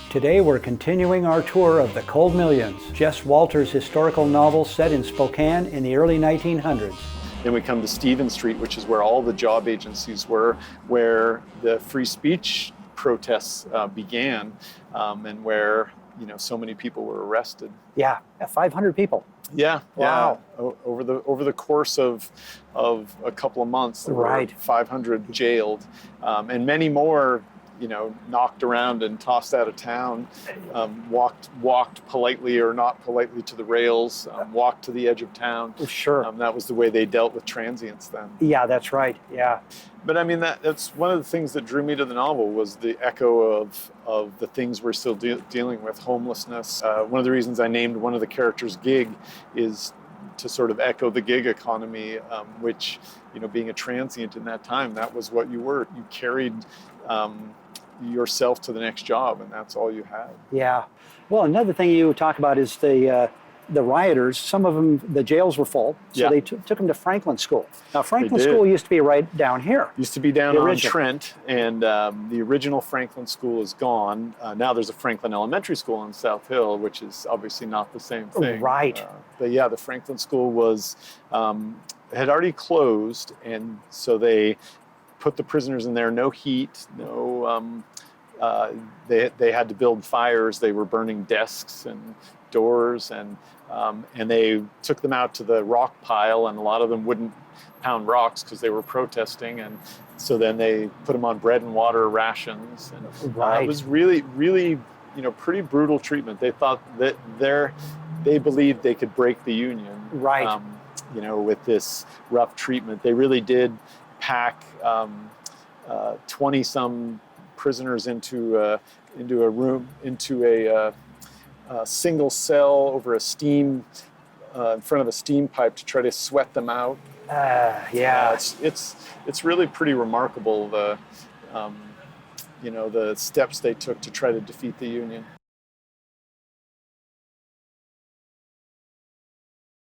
Today we're continuing our tour of the Cold Millions, Jess Walter's historical novel set in Spokane in the early 1900s. Then we come to Stevens Street, which is where all the job agencies were, where the free speech protests began, and where so many people were arrested. Yeah, 500 people. Yeah, wow. Yeah. Over the course of a couple of months, there right. were 500 jailed, and many more, knocked around and tossed out of town, walked politely or not politely to the rails, walked to the edge of town. Sure. That was the way they dealt with transients then. Yeah, that's right. Yeah. But I mean, that's one of the things that drew me to the novel was the echo of the things we're still dealing with, homelessness. One of the reasons I named one of the characters Gig is to sort of echo the gig economy, which, being a transient in that time, that was what you were. You carried yourself to the next job, and that's all you had. Yeah. Well, another thing you talk about is the rioters. Some of them, the jails were full, so Yeah. they took them to Franklin School. Now, Franklin School used to be right down here. Used to be down on Trent, and the original Franklin School is gone. Now there's a Franklin Elementary School in South Hill, which is obviously not the same thing. Right. But yeah, the Franklin School had already closed, and so they put the prisoners in there. No heat, no. They had to build fires. They were burning desks and doors, and they took them out to the rock pile, and a lot of them wouldn't pound rocks because they were protesting, and so then they put them on bread and water rations, and right. It was really, really, pretty brutal treatment. They thought that they believed they could break the Union, right? With this rough treatment. They really did pack 20-some prisoners into a room, into a single cell over a steam, in front of a steam pipe to try to sweat them out. Yeah. It's really pretty remarkable, the steps they took to try to defeat the Union.